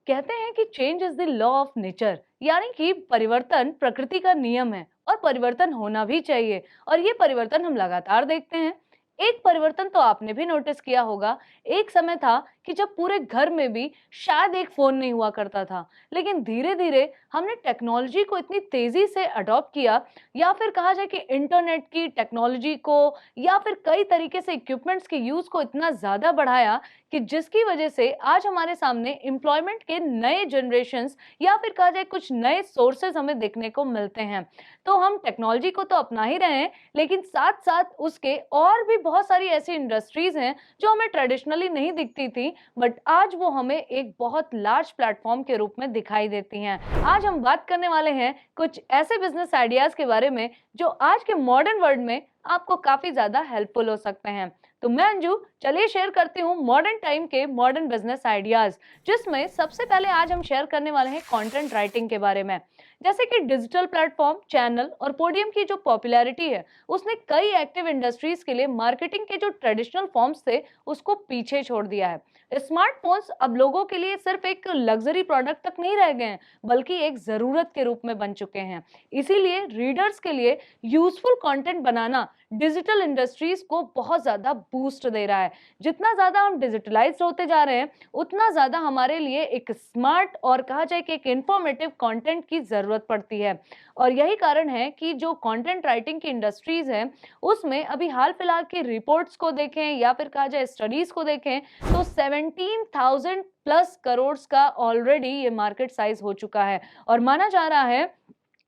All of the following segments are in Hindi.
कहते हैं कि change is the law of nature, यानी कि परिवर्तन प्रकृति का नियम है और परिवर्तन होना भी चाहिए। और ये परिवर्तन हम लगातार देखते हैं। एक परिवर्तन तो आपने भी नोटिस किया होगा। एक समय था कि जब पूरे घर में भी शायद एक फोन नहीं हुआ करता था, लेकिन धीरे धीरे हमने टेक्नोलॉजी को इतनी तेजी से अडॉप्ट किया, या फिर कहा जाए कि इंटरनेट की टेक्नोलॉजी को या फिर कई तरीके से इक्विपमेंट्स के यूज को इतना ज्यादा बढ़ाया कि जिसकी वजह से आज हमारे सामने एम्प्लॉयमेंट के नए जनरेशन्स या फिर कहा जाए कुछ नए सोर्सेज हमें देखने को मिलते हैं। तो हम टेक्नोलॉजी को तो अपना ही रहे हैं, लेकिन साथ साथ उसके और भी बहुत सारी ऐसी इंडस्ट्रीज हैं जो हमें ट्रेडिशनली नहीं दिखती थी, बट आज वो हमें एक बहुत लार्ज प्लेटफॉर्म के रूप में दिखाई देती हैं। आज हम बात करने वाले हैं कुछ ऐसे बिजनेस आइडियाज के बारे में जो आज के मॉडर्न वर्ल्ड में आपको काफी ज्यादा हेल्पफुल हो सकते हैं। तो मैं अंजू, चलिए शेयर करती हूँ मॉडर्न टाइम के मॉडर्न बिजनेस आइडियाज, जिसमें सबसे पहले आज हम शेयर करने वाले हैं कंटेंट राइटिंग के बारे में। जैसे कि डिजिटल प्लेटफॉर्म, चैनल और पोडियम की जो पॉपुलैरिटी है, उसने कई एक्टिव इंडस्ट्रीज के लिए मार्केटिंग के जो ट्रेडिशनल फॉर्म्स थे उसको पीछे छोड़ दिया है। स्मार्टफोन्स अब लोगों के लिए सिर्फ एक लग्जरी प्रोडक्ट तक नहीं रह गए हैं, बल्कि एक जरूरत के रूप में बन चुके हैं। इसीलिए रीडर्स के लिए यूजफुल कंटेंट बनाना डिजिटल इंडस्ट्रीज को बहुत ज्यादा बूस्ट दे रहा है। जितना ज्यादा हम डिजिटलाइज होते जा रहे हैं, उतना ज्यादा हमारे लिए एक स्मार्ट और कहा जाए कि एक इंफॉर्मेटिव कंटेंट की जरूरत पड़ती है। और यही कारण है कि जो कंटेंट राइटिंग की इंडस्ट्रीज है, उसमें अभी हाल फिलहाल की रिपोर्ट्स को देखें या फिर कहा जाए स्टडीज को देखें, तो 17,000 प्लस करोड़ का ऑलरेडी ये मार्केट साइज हो चुका है। और माना जा रहा है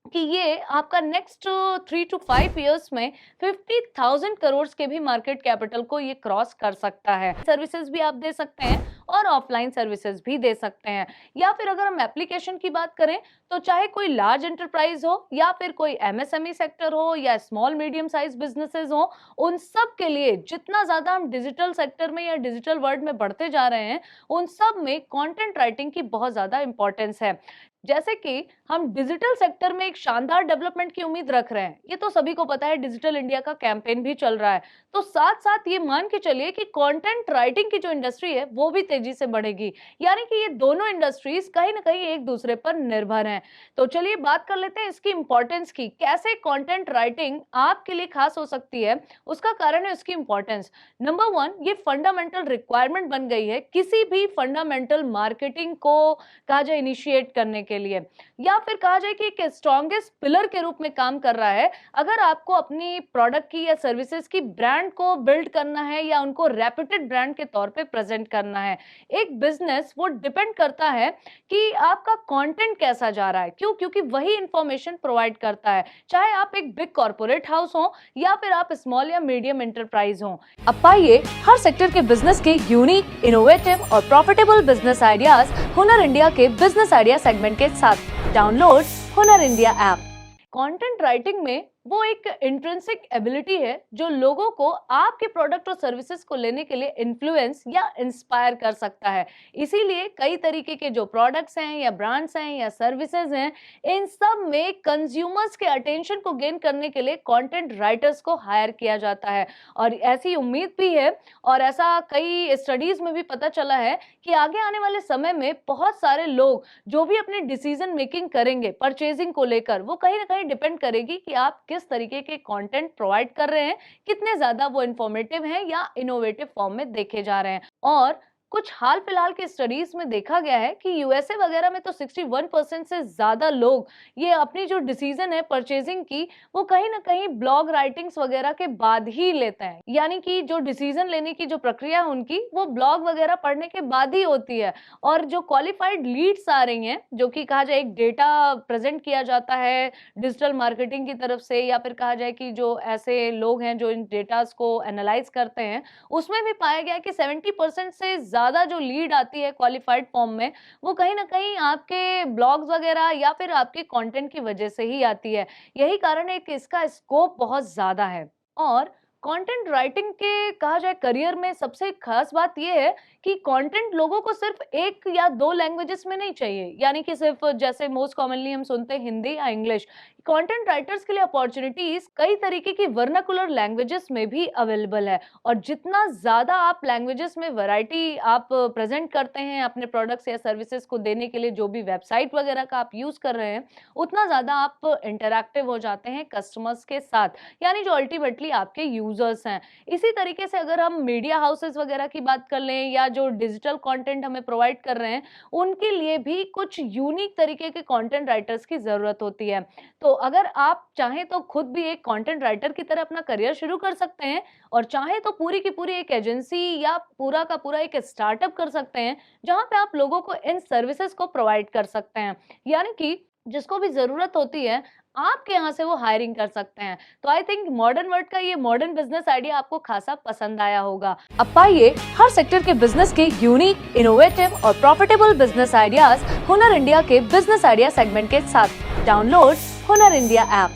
कि ये आपका नेक्स्ट 3 to 5 इयर्स में 50,000 करोड़ के भी मार्केट कैपिटल को ये क्रॉस कर सकता है। सर्विसेज भी आप दे सकते हैं और ऑफलाइन सर्विसेज भी दे सकते हैं। या फिर अगर हम एप्लीकेशन की बात करें, तो चाहे कोई लार्ज एंटरप्राइज हो या फिर कोई एमएसएमई सेक्टर हो या स्मॉल मीडियम साइज बिजनेसेस हो, उन सब के लिए जितना ज्यादा हम डिजिटल सेक्टर में या डिजिटल वर्ल्ड में बढ़ते जा रहे हैं, उन सब में कंटेंट राइटिंग की बहुत ज्यादा इंपॉर्टेंस है। जैसे कि हम डिजिटल सेक्टर में एक शानदार डेवलपमेंट की उम्मीद रख रहे हैं, ये तो सभी को पता है, डिजिटल इंडिया का कैंपेन भी चल रहा है। तो साथ साथ ये मान के चलिए कि कंटेंट राइटिंग की जो इंडस्ट्री है वो भी तेजी से बढ़ेगी, यानी कि ये दोनों इंडस्ट्रीज कहीं ना कहीं एक दूसरे पर निर्भर हैं। तो चलिए बात कर लेते हैं इसकी इंपॉर्टेंस की, कैसे कंटेंट राइटिंग आपके लिए खास हो सकती है। उसका कारण है उसकी इंपॉर्टेंस। नंबर वन, ये फंडामेंटल रिक्वायरमेंट बन गई है किसी भी फंडामेंटल मार्केटिंग को कहा जाए इनिशिएट करने के लिए, या फिर कहा जाए कि एक स्ट्रॉन्गेस्ट पिलर के रूप में काम कर रहा है। अगर आपको अपनी प्रोडक्ट की या सर्विसेज की ब्रांड को बिल्ड करना है या उनको रेप्यूटेड ब्रांड के तौर पे प्रेजेंट करना है, एक बिजनेस वो डिपेंड करता है कि आपका कंटेंट कैसा जा रहा है। क्यों? क्योंकि वही इंफॉर्मेशन प्रोवाइड करता है, चाहे आप एक बिग कॉर्पोरेट हाउस हो या फिर आप स्मॉल या मीडियम एंटरप्राइज हो। अब पाइए हर सेक्टर के बिजनेस के यूनिक, इनोवेटिव और प्रॉफिटेबल बिजनेस आइडियाज हुनर इंडिया के बिजनेस आइडिया सेगमेंट के साथ। डाउनलोड हुनर इंडिया ऐप। कंटेंट राइटिंग में वो एक इंट्रिंसिक एबिलिटी है जो लोगों को आपके प्रोडक्ट और सर्विसेज को लेने के लिए इन्फ्लुएंस या इंस्पायर कर सकता है। इसीलिए कई तरीके के जो प्रोडक्ट्स हैं या ब्रांड्स हैं या सर्विसेज हैं, इन सब में कंज्यूमर्स के अटेंशन को गेन करने के लिए कंटेंट राइटर्स को हायर किया जाता है। और ऐसी उम्मीद भी है और ऐसा कई स्टडीज में भी पता चला है कि आगे आने वाले समय में बहुत सारे लोग जो भी अपने डिसीजन मेकिंग करेंगे परचेजिंग को लेकर, वो कहीं ना कहीं डिपेंड करेगी कि आप किस तरीके के कंटेंट प्रोवाइड कर रहे हैं, कितने ज्यादा वो इंफॉर्मेटिव हैं या इनोवेटिव फॉर्म में देखे जा रहे हैं। और कुछ हाल फिलहाल के स्टडीज में देखा गया है कि यूएसए वगैरह में तो 61% से ज्यादा लोग ये अपनी जो डिसीजन है परचेजिंग की, वो कहीं ना कहीं ब्लॉग राइटिंग्स वगैरह के बाद ही लेते हैं। यानी कि जो डिसीजन लेने की जो प्रक्रिया है उनकी, वो ब्लॉग वगैरह पढ़ने के बाद ही होती है। और जो क्वालिफाइड लीड्स आ रही हैं, जो कि कहा जाए एक डेटा प्रेजेंट किया जाता है डिजिटल मार्केटिंग की तरफ से, या फिर कहा जाए कि जो ऐसे लोग हैं जो इन डेटास को एनालाइज करते हैं, उसमें भी पाया गया कि 70% से ज्यादा जो लीड आती है क्वालिफाइड फॉर्म में, वो कहीं ना कहीं आपके ब्लॉग्स वगैरह या फिर आपके कंटेंट की वजह से ही आती है। यही कारण है कि इसका स्कोप बहुत ज्यादा है। और कंटेंट राइटिंग के कहा जाए करियर में सबसे खास बात ये है कि कंटेंट लोगों को सिर्फ एक या दो लैंग्वेजेस में नहीं चाहिए, यानी कि सिर्फ जैसे मोस्ट कॉमनली हम सुनते हैं हिंदी या इंग्लिश। कंटेंट राइटर्स के लिए अपॉर्चुनिटीज कई तरीके की वर्नाकुलर लैंग्वेजेस में भी अवेलेबल है, और जितना ज्यादा आप लैंग्वेजेस में वैरायटी आप प्रेजेंट करते हैं अपने प्रोडक्ट्स या सर्विसेज को देने के लिए, जो भी वेबसाइट वगैरह का आप यूज कर रहे हैं, उतना ज्यादा आप इंटरैक्टिव हो जाते हैं कस्टमर्स के साथ, यानी जो अल्टीमेटली आपके यूजर्स हैं। इसी तरीके से अगर हम मीडिया हाउसेस वगैरह की बात कर लें या जो डिजिटल कंटेंट हमें प्रोवाइड कर रहे हैं, उनके लिए भी कुछ यूनिक तरीके के कंटेंट राइटर्स की जरूरत होती है। तो अगर आप चाहें तो खुद भी एक कंटेंट राइटर की तरह अपना करियर शुरू कर सकते हैं, और चाहे तो पूरी की पूरी एक एजेंसी या पूरा का पूरा एक स्टार्टअप कर सकते हैं, जहां पे आप लोगों को इन सर्विसेज को प्रोवाइड कर सकते हैं, यानी कि जिसको भी जरूरत होती है आपके यहाँ से वो हायरिंग कर सकते हैं। तो आई थिंक मॉडर्न वर्ल्ड का ये मॉडर्न बिजनेस आइडिया आपको खासा पसंद आया होगा। अब पाइए हर सेक्टर के बिजनेस के यूनिक, इनोवेटिव और प्रॉफिटेबल बिजनेस आइडियाज हुनर इंडिया के बिजनेस आइडिया सेगमेंट के साथ। डाउनलोड हुनर इंडिया ऐप।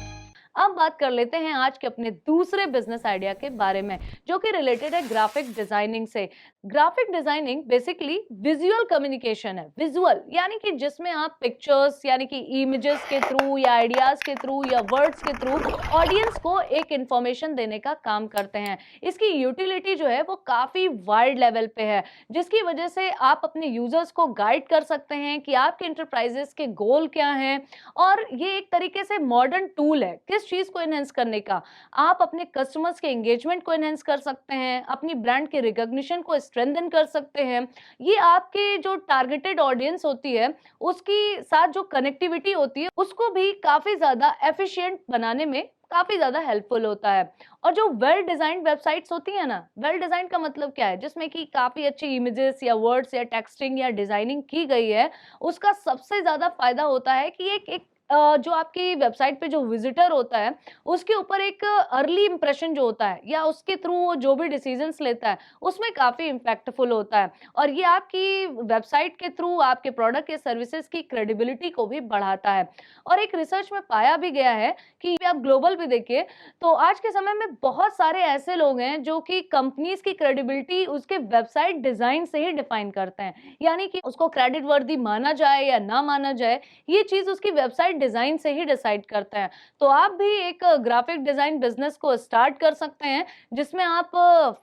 अब बात कर लेते हैं आज के अपने दूसरे बिजनेस आइडिया के बारे में, जो कि रिलेटेड है ग्राफिक डिजाइनिंग से। Graphic designing basically visual communication है। विजुअल यानी कि जिसमें आप पिक्चर्स यानी कि इमेजेस के थ्रू या आइडियाज के थ्रू या वर्ड्स के थ्रू ऑडियंस को एक इंफॉर्मेशन देने का काम करते हैं। इसकी यूटिलिटी जो है वो काफी वाइड लेवल पे है, जिसकी वजह से आप अपने यूजर्स को गाइड कर सकते हैं कि आपके इंटरप्राइजेस के गोल क्या हैं, और ये एक तरीके से मॉडर्न टूल है किस चीज को एनहेंस करने का। आप अपने कस्टमर्स के एंगेजमेंट को एनहेंस कर सकते हैं, अपनी ब्रांड के रिकॉग्निशन को स्ट्रेंथन कर सकते हैं। ये आपके जो टारगेटेड ऑडियंस होती है उसकी साथ जो कनेक्टिविटी होती है उसको भी काफी ज्यादा एफिशिएंट बनाने में काफी ज्यादा हेल्पफुल होता है। और जो वेल डिजाइंड वेबसाइट्स होती है ना, वेल डिजाइन का मतलब क्या है, जिसमें कि काफी अच्छी इमेजेस या वर्ड्स या टेक्सटिंग या डिजाइनिंग की गई है, उसका सबसे ज्यादा फायदा होता है कि एक जो आपकी वेबसाइट पे जो विजिटर होता है उसके ऊपर एक अर्ली इंप्रेशन जो होता है, या उसके थ्रू वो जो भी डिसीजंस लेता है उसमें काफी इम्पैक्टफुल होता है, और ये आपकी वेबसाइट के थ्रू आपके प्रोडक्ट या सर्विसेज की क्रेडिबिलिटी को भी बढ़ाता है। और एक रिसर्च में पाया भी गया है कि आप ग्लोबल भी देखिए तो आज के समय में बहुत सारे ऐसे लोग हैं जो कि कंपनीज की क्रेडिबिलिटी उसके वेबसाइट डिजाइन से ही डिफाइन करते हैं, यानी कि उसको क्रेडिट वर्दी माना जाए या ना माना जाए, ये चीज उसकी वेबसाइट डिजाइन से ही डिसाइड करते हैं। तो आप भी एक ग्राफिक डिजाइन बिजनेस को स्टार्ट कर सकते हैं, जिसमें आप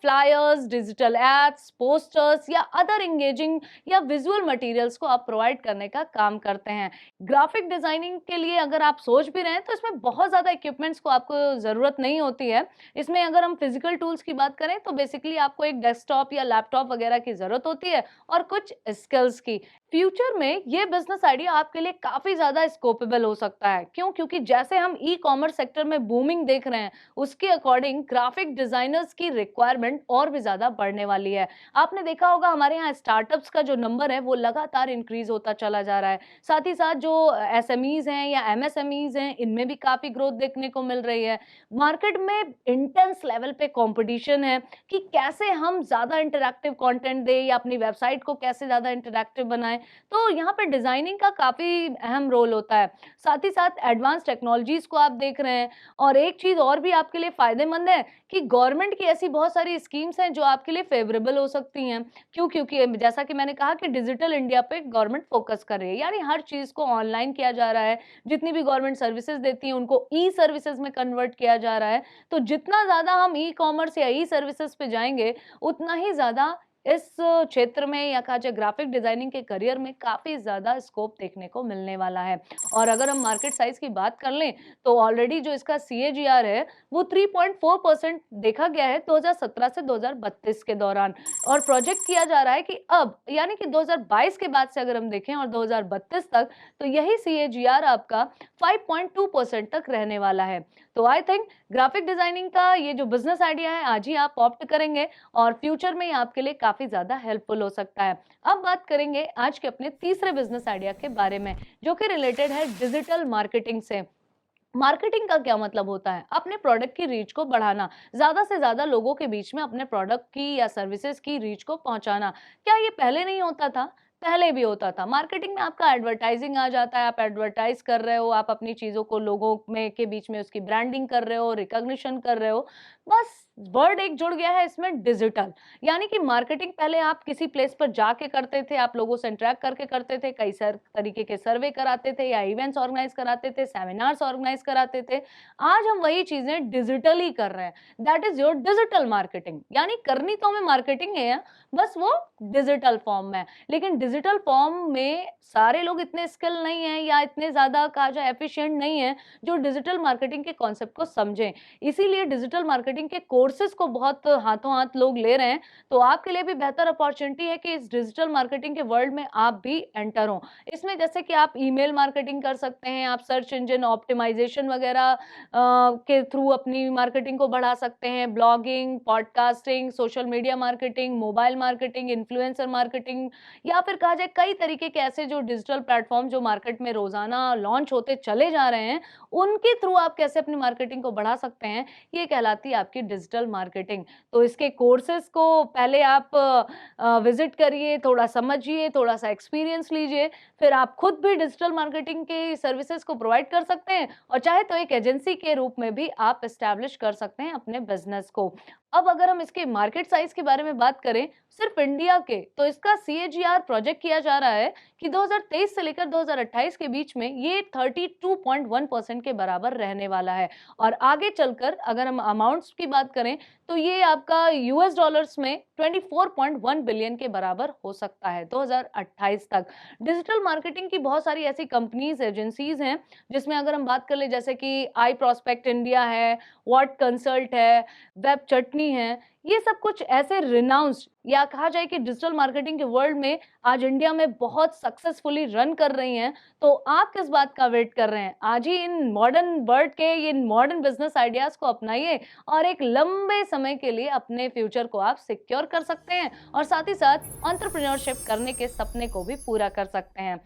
फ्लायर्स, डिजिटल एड्स, पोस्टर्स या अदर एंगेजिंग या विजुअल मटेरियल्स को आप प्रोवाइड करने का काम करते हैं। ग्राफिक डिजाइनिंग के लिए अगर आप सोच भी रहे हैं तो इसमें बहुत ज्यादा इक्विपमेंट्स को आपको जरूरत नहीं होती है। इसमें अगर हम फिजिकल टूल्स की बात करें तो बेसिकली आपको एक डेस्कटॉप या लैपटॉप वगैरह की जरूरत होती है, और कुछ स्किल्स की। फ्यूचर में ये बिजनेस आइडिया आपके लिए काफी ज्यादा स्कोपेबल हो सकता है। क्यों? क्योंकि जैसे हम ई कॉमर्स सेक्टर में बूमिंग देख रहे हैं, उसके अकॉर्डिंग ग्राफिक डिजाइनर्स की रिक्वायरमेंट और भी ज्यादा बढ़ने वाली है। आपने देखा होगा हमारे यहाँ स्टार्टअप्स का जो नंबर है वो लगातार इंक्रीज होता चला जा रहा है। साथ ही साथ जो एसएमईज हैं या एमएसएमईज हैं, इनमें भी काफी ग्रोथ देखने को मिल रही है। मार्केट में इंटेंस लेवल पे कंपटीशन है कि कैसे हम ज्यादा इंटरैक्टिव कंटेंट दें या अपनी वेबसाइट को कैसे ज्यादा इंटरैक्टिव बनाएं। तो यहाँ पे डिजाइनिंग का काफी अहम रोल होता है। साथ ही साथ एडवांस टेक्नोलॉजीज को आप देख रहे हैं। और एक चीज और भी आपके लिए फायदेमंद है कि गवर्नमेंट की ऐसी बहुत सारी स्कीम्स हैं जो आपके लिए फेवरेबल हो सकती हैं। क्यों? क्योंकि जैसा कि मैंने कहा कि डिजिटल इंडिया पे गवर्नमेंट फोकस कर रही है, यानी हर चीज को ऑनलाइन किया जा रहा है। जितनी भी गवर्नमेंट सर्विसेज देती है उनको ई सर्विसेज में कन्वर्ट किया जा रहा है। तो जितना ज्यादा हम ई कॉमर्स या ई सर्विसेज पे जाएंगे, उतना ही ज्यादा इस क्षेत्र में या कहा जाए ग्राफिक डिजाइनिंग के करियर में काफी ज्यादा स्कोप देखने को मिलने वाला है। और अगर हम मार्केट साइज की बात कर लें तो ऑलरेडी जो इसका सीएजीआर है वो 3.4% देखा गया है 2017 से 2032 के दौरान। और प्रोजेक्ट किया जा रहा है कि अब यानी कि 2022 के बाद से अगर हम देखें और 2032 तक, तो यही सीएजीआर आपका 5.2% तक रहने वाला है। तो आई थिंक ग्राफिक डिजाइनिंग का ये जो बिजनेस आइडिया है आज ही आप ऑप्ट करेंगे, और फ्यूचर में ये आपके लिए काफी ज्यादा हेल्पफुल हो सकता है। अब बात करेंगे आज के अपने तीसरे बिजनेस आइडिया के बारे में, जो कि रिलेटेड है डिजिटल मार्केटिंग से। मार्केटिंग का क्या मतलब होता है? अपने प्रोडक्ट की रीच को बढ़ाना, ज्यादा से ज्यादा लोगों के बीच में अपने प्रोडक्ट की या सर्विसेज की रीच को पहुंचाना। क्या ये पहले नहीं होता था? पहले भी होता था। मार्केटिंग में आपका एडवर्टाइजिंग आ जाता है, आप एडवर्टाइज कर रहे हो, आप अपनी चीजों को लोगों में के बीच में उसकी ब्रांडिंग कर रहे हो, रिकॉग्निशन कर रहे हो। बस वर्ड एक जुड़ गया है इसमें, डिजिटल। यानी कि मार्केटिंग पहले आप किसी प्लेस पर जाके करते थे, आप लोगों से इंटरेक्ट करके करते थे, कई तरीके के सर्वे कराते थे या इवेंट्स ऑर्गेनाइज कराते थे, सेमिनार्स ऑर्गेनाइज कराते थे। आज हम वही चीजें डिजिटली कर रहे हैं। That is your digital marketing. यानी करनी तो हमें मार्केटिंग है, बस वो डिजिटल फॉर्म में। लेकिन डिजिटल फॉर्म में सारे लोग इतने स्किल नहीं है या इतने ज्यादा कहा जाए एफिशिएंट नहीं है जो डिजिटल मार्केटिंग के कॉन्सेप्ट को समझें। इसीलिए डिजिटल मार्केटिंग के कोर्सेज को बहुत हाथों हाथ लोग ले रहे हैं। तो आपके लिए भी बेहतर अपॉर्चुनिटी है कि इस डिजिटल मार्केटिंग के वर्ल्ड में आप भी एंटर हो। इसमें जैसे कि आप ईमेल मार्केटिंग कर सकते हैं, आप सर्च इंजन ऑप्टिमाइजेशन वगैरह के थ्रू अपनी मार्केटिंग को बढ़ा सकते हैं, blogging, podcasting, social media marketing, mobile marketing, influencer marketing, या फिर कहा जाए कई तरीके के ऐसे जो डिजिटल प्लेटफॉर्म जो मार्केट में रोजाना लॉन्च होते चले जा रहे हैं, उनके थ्रू आप कैसे अपनी मार्केटिंग को बढ़ा सकते हैं, ये कहलाती है आपकी डिजिटल मार्केटिंग। तो इसके कोर्सेज को पहले आप विजिट करिए, थोड़ा समझिए, थोड़ा सा एक्सपीरियंस लीजिए, फिर आप खुद भी डिजिटल मार्केटिंग के सर्विसेज को प्रोवाइड कर सकते हैं और चाहे तो एक एजेंसी के रूप में भी आप एस्टैब्लिश कर सकते हैं अपने बिजनेस को। अब अगर हम इसके मार्केट साइज के बारे में बात करें सिर्फ इंडिया के, तो इसका सीएजीआर प्रोजेक्ट किया जा रहा है कि 2023 से लेकर 2028 के बीच में ये 32.1% के बराबर रहने वाला है। और आगे चलकर अगर हम अमाउंट्स की बात करें तो ये आपका यूएस डॉलर्स में 24.1 बिलियन के बराबर हो सकता है 2028 तक। डिजिटल मार्केटिंग की बहुत सारी ऐसी कंपनीज एजेंसीज हैं जिसमें अगर हम बात कर ले जैसे कि आई प्रोस्पेक्ट इंडिया है, व्हाट कंसल्ट है, वेब चटनी है, ये सब कुछ ऐसे रिनाउंस्ड या कहा जाए कि डिजिटल मार्केटिंग के वर्ल्ड में आज इंडिया में बहुत सक्सेसफुली रन कर रही हैं। तो आप किस बात का वेट कर रहे हैं? आज ही इन मॉडर्न वर्ल्ड के इन मॉडर्न बिजनेस आइडियाज को अपनाइए और एक लंबे समय के लिए अपने फ्यूचर को आप सिक्योर कर सकते हैं और साथ ही साथ एंटरप्रेन्योरशिप करने के सपने को भी पूरा कर सकते हैं।